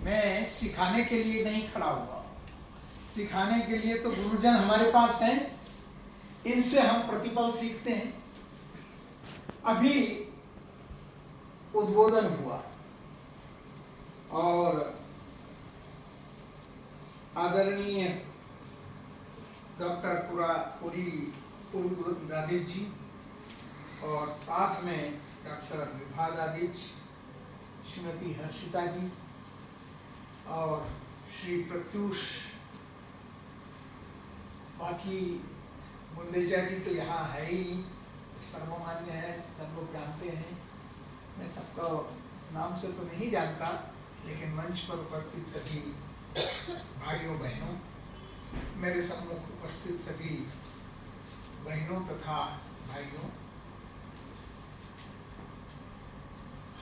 मैं सिखाने के लिए नहीं खड़ा हुआ। सिखाने के लिए तो गुरुजन हमारे पास हैं, इनसे हम प्रतिपल सीखते हैं। अभी उद्बोधन हुआ और आदरणीय डॉक्टर पुरी दादिज जी और साथ में डॉक्टर विभा दादिज, श्रीमती हर्षिता जी और श्री प्रत्युष, बाकी मुंदेजा जी तो यहाँ है ही, सर्वमान्य है, सब लोग जानते हैं। मैं सबका नाम से तो नहीं जानता, लेकिन मंच पर उपस्थित सभी भाइयों बहनों, मेरे सम्मुख उपस्थित सभी बहनों तथा भाइयों,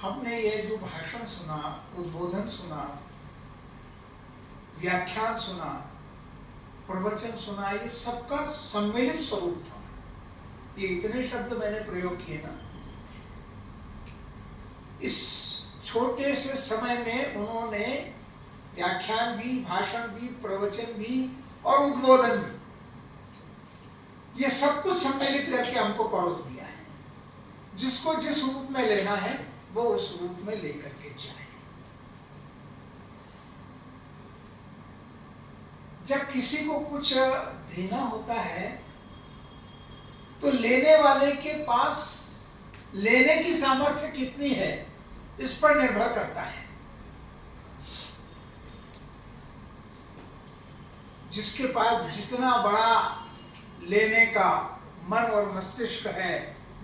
हमने ये जो भाषण सुना, उद्बोधन सुना, व्याख्यान सुना, प्रवचन सुना, ये सबका सम्मिलित स्वरूप था। ये इतने शब्द मैंने प्रयोग किए ना, इस छोटे से समय में उन्होंने व्याख्यान भी, भाषण भी, प्रवचन भी और उद्बोधन भी, ये सब कुछ सम्मिलित करके हमको परोस दिया है। जिसको जिस रूप में लेना है वो उस रूप में लेकर के जाए। जब किसी को कुछ देना होता है तो लेने वाले के पास लेने की सामर्थ्य कितनी है इस पर निर्भर करता है। जिसके पास जितना बड़ा लेने का मन और मस्तिष्क है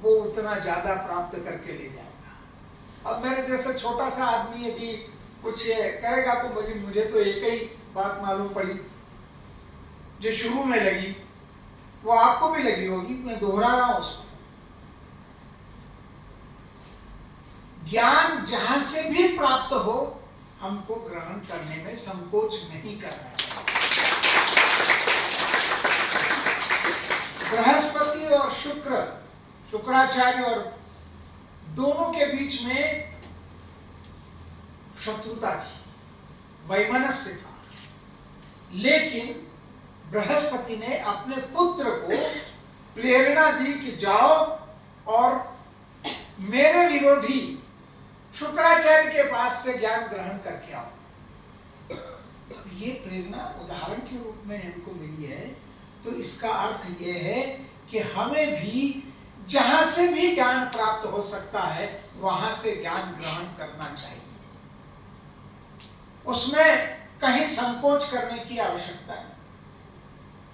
वो उतना ज्यादा प्राप्त करके ले जाएगा। अब मेरे जैसा छोटा सा आदमी यदि कुछ करेगा तो मुझे तो एक ही बात मालूम पड़ी जो शुरू में लगी, वो आपको भी लगी होगी, मैं दोहरा रहा हूं उसको। ज्ञान जहां से भी प्राप्त हो, हमको ग्रहण करने में संकोच नहीं करना चाहिए। बृहस्पति और शुक्राचार्य और दोनों के बीच में शत्रुता थी, वैमनस्य था, लेकिन बृहस्पति ने अपने पुत्र को प्रेरणा दी कि जाओ और मेरे विरोधी शुक्राचार्य के पास से ज्ञान ग्रहण करके आओ। ये प्रेरणा उदाहरण के रूप में हमको मिली है। तो इसका अर्थ ये है कि हमें भी जहां से भी ज्ञान प्राप्त हो सकता है वहां से ज्ञान ग्रहण करना चाहिए। उसमें कहीं संकोच करने की आवश्यकता नहीं।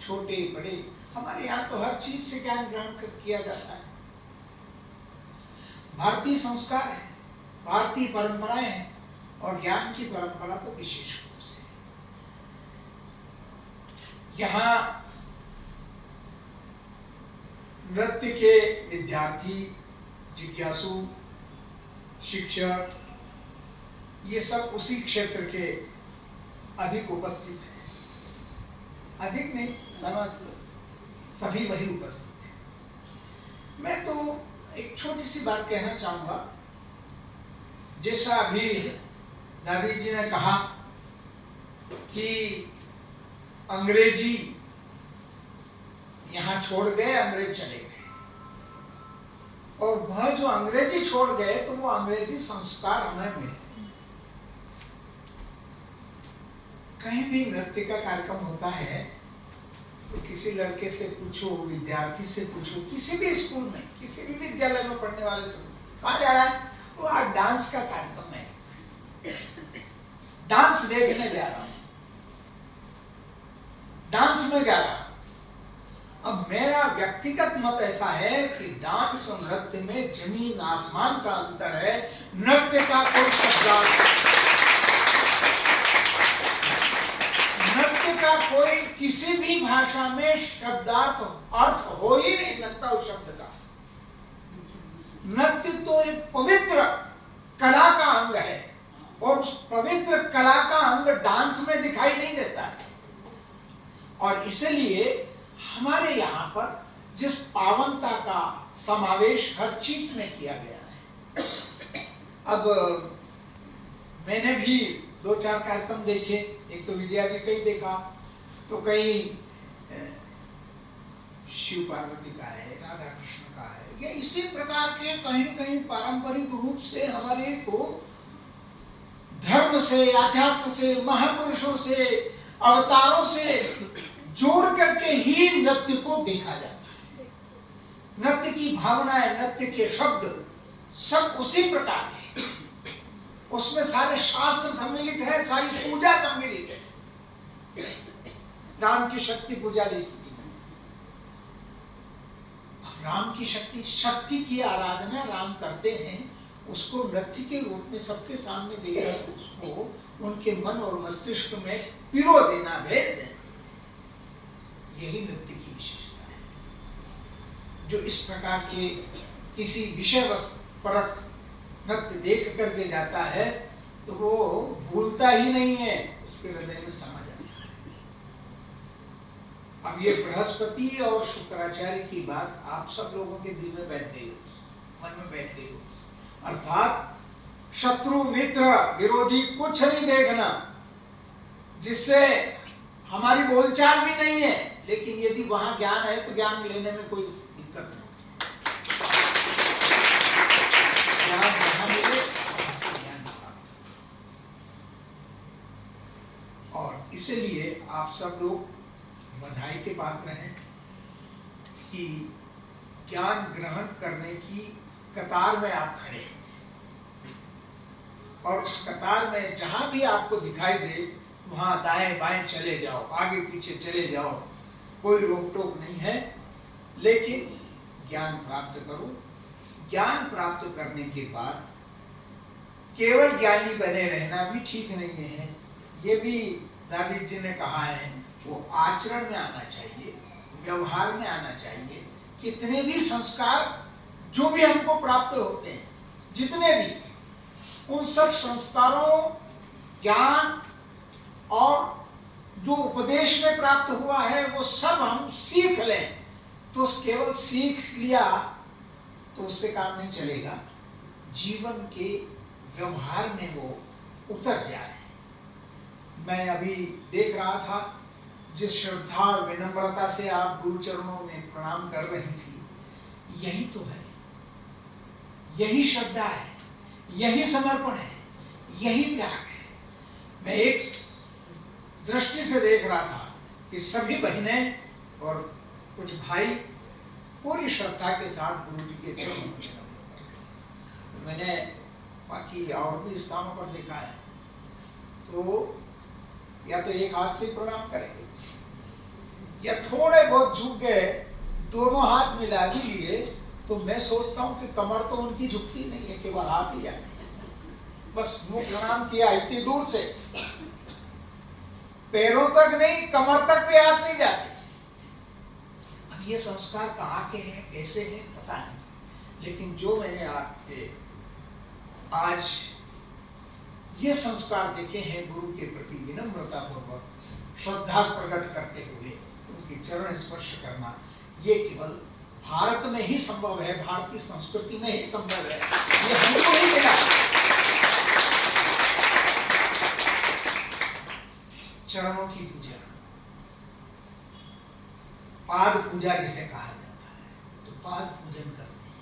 छोटे बड़े, हमारे यहाँ तो हर चीज से ज्ञान ग्रहण किया जाता है। भारतीय संस्कार है, भारतीय परंपराएं हैं, और ज्ञान की परंपरा तो विशेष रूप से। यहाँ नृत्य के विद्यार्थी, जिज्ञासु, शिक्षक, ये सब उसी क्षेत्र के अधिक उपस्थित हैं। अधिक नहीं, समस्त सभी वही उपस्थित हैं। मैं तो एक छोटी सी बात कहना चाहूंगा। जैसा अभी दादी जी ने कहा कि अंग्रेजी यहाँ छोड़ गए, अंग्रेज चले गए, और वह जो अंग्रेजी छोड़ गए तो वो अंग्रेजी संस्कार हमें मिले। कहीं भी नृत्य का कार्यक्रम होता है तो किसी लड़के से पूछो, विद्यार्थी से पूछो, किसी भी स्कूल में, किसी भी विद्यालय में पढ़ने वाले से, कहाँ जा रहा है? वो आज डांस का कार्यक्रम है, डांस देखने जा रहा हूं, डांस में जा रहा हूं। अब मेरा व्यक्तिगत मत ऐसा है कि डांस और नृत्य में जमीन आसमान का अंतर है। नृत्य का कोई नृत्य का कोई किसी भी भाषा में शब्दार्थ अर्थ हो ही नहीं सकता उस शब्द का। नृत्य तो एक पवित्र कला का अंग है, और उस पवित्र कला का अंग डांस में दिखाई नहीं देता है। और इसलिए हमारे यहाँ पर जिस पावनता का समावेश हर चीज में किया गया है। अब मैंने भी 2-4 कार्यक्रम देखे, एक तो विजया जी कहीं देखा, तो कहीं शिव पार्वती का है, राधा कृष्ण का है, या इसी प्रकार के कहीं न कहीं पारंपरिक रूप से हमारे को धर्म से, अध्यात्म से, महापुरुषों से, अवतारों से जोड़ करके ही नृत्य को देखा जाता है। नृत्य की भावनाएं, नृत्य के शब्द सब उसी प्रकार के, उसमें सारे शास्त्र सम्मिलित है, सारी पूजा सम्मिलित है। राम की शक्ति पूजा देखी थी, राम की शक्ति की आराधना राम करते हैं, उसको नृत्य के रूप में सबके सामने देकर उसको उनके मन और मस्तिष्क में पिरो देना, भेद देना, यही नृत्य की विशेषता है। जो इस प्रकार के किसी विषय परक नृत्य देख करके जाता है तो वो भूलता ही नहीं है, उसके हृदय में समा जाता है। अब ये बृहस्पति और शुक्राचार्य की बात आप सब लोगों के दिल में बैठ गई हो, मन में बैठ गई हो। अर्थात शत्रु मित्र विरोधी कुछ नहीं देखना, जिससे हमारी बोलचाल भी नहीं है, लेकिन यदि वहां ज्ञान है तो ज्ञान लेने में कोई दिक्कत नहीं। ज्ञान जहां मिले वहां से ज्ञान प्राप्त। और इसलिए आप सब लोग बधाई के पात्र हैं कि ज्ञान ग्रहण करने की कतार में आप खड़े हैं, और उस कतार में जहां भी आपको दिखाई दे वहां दाएं बाएं चले जाओ, आगे पीछे चले जाओ, कोई रोक टोक नहीं है, लेकिन ज्ञान प्राप्त करो। ज्ञान प्राप्त करने के बाद केवल ज्ञानी बने रहना भी ठीक नहीं है, ये भी दादी जी ने कहा है, वो आचरण में आना चाहिए, व्यवहार में आना चाहिए। कितने भी संस्कार जो भी हमको प्राप्त होते हैं, जितने भी, उन सब संस्कारों, ज्ञान और जो उपदेश में प्राप्त हुआ है वो सब हम सीख लें, तो केवल सीख लिया तो उससे काम नहीं चलेगा, जीवन के व्यवहार में वो उतर जाए। मैं अभी देख रहा था, जिस श्रद्धा और विनम्रता से आप गुरु चरणों में प्रणाम कर रही थी, यही तो है, यही श्रद्धा है, यही समर्पण है, यही त्याग है। मैं एक दृष्टि से देख रहा था कि सभी बहनें और कुछ भाई पूरी श्रद्धा के साथ गुरु जी के चरणों में नमन कर रहे। मैंने बाकी और भी स्थानों पर देखा है, तो या तो एक हाथ से प्रणाम करेंगे, या थोड़े बहुत झुक गए, दोनों हाथ मिला लिए, तो मैं सोचता हूँ कि कमर तो उनकी झुकती नहीं है, केवल हाथ ही जाते हैं। बस मुंह प्रणाम किया इतनी दूर से, पैरों तक नहीं, कमर तक भी हाथ नहीं जाते। अब ये संस्कार कहाँ के हैं, कैसे हैं, पता नहीं, लेकिन जो मैंने आपके आज ये संस्कार देखे हैं, गुरु के प्रति विनम्रता पूर्वक श्रद्धा प्रकट करते हुए उनके चरण स्पर्श करना, ये केवल भारत में ही संभव है, भारतीय संस्कृति में ही संभव है, ये हमको ही मिला। चरणों की पूजा, पाद पूजा जिसे कहा जाता है, तो पाद पूजन करते हैं।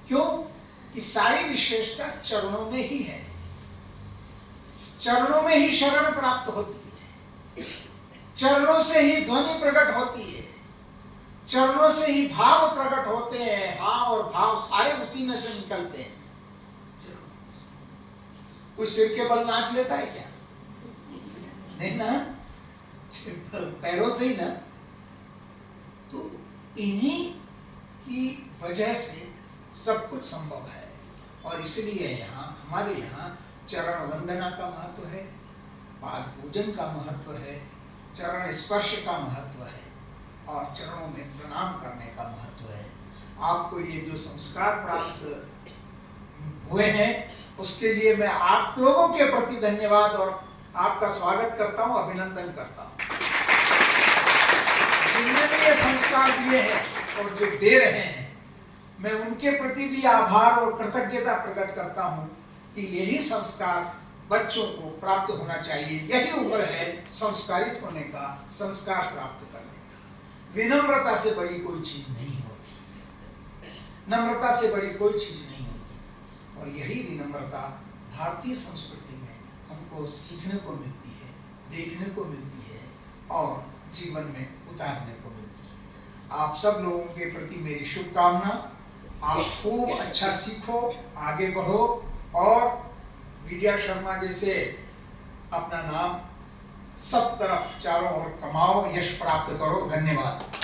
क्यों? कि सारी विशेषता चरणों में ही है, चरणों में ही शरण प्राप्त होती है, चरणों से ही ध्वनि प्रकट होती है, चरणों से ही भाव प्रकट होते हैं। हाँ, और भाव सारे उसी में से निकलते हैं, चरणों से। कोई सिर के बल नाच लेता है क्या? नहीं ना, पैरों से ही ना। तो इन्हीं की वजह से सब कुछ संभव है, और इसलिए यहाँ हमारे यहाँ चरण वंदना का महत्व है, पाद पूजन का महत्व है, चरण स्पर्श का महत्व है, और चरणों में प्रणाम करने का महत्व है। आपको ये जो संस्कार प्राप्त हुए हैं, उसके लिए मैं आप लोगों के प्रति धन्यवाद और आपका स्वागत करता हूँ, अभिनंदन करता हूँ। जिनने भी ये संस्कार दिए हैं और जो दे रहे हैं, मैं उनके प्रति भी आभार और कृतज्ञता प्रकट करता हूँ कि यही संस्कार बच्चों को प्राप्त होना चाहिए। यही उम्र है संस्कारित होने का, संस्कार प्राप्त करने का। विनम्रता से बड़ी कोई चीज नहीं होती, नम्रता से बड़ी कोई चीज नहीं होती। और यही विनम्रता भारतीय संस्कृति में हमको सीखने को मिलती है, देखने को मिलती है और जीवन में उतारने को मिलती है। आप सब लोगों के प्रति मेरी शुभकामना। आप खूब अच्छा सीखो, आगे बढ़ो और विद्या शर्मा जैसे अपना नाम सब तरफ चारों ओर कमाओ, यश प्राप्त करो। धन्यवाद।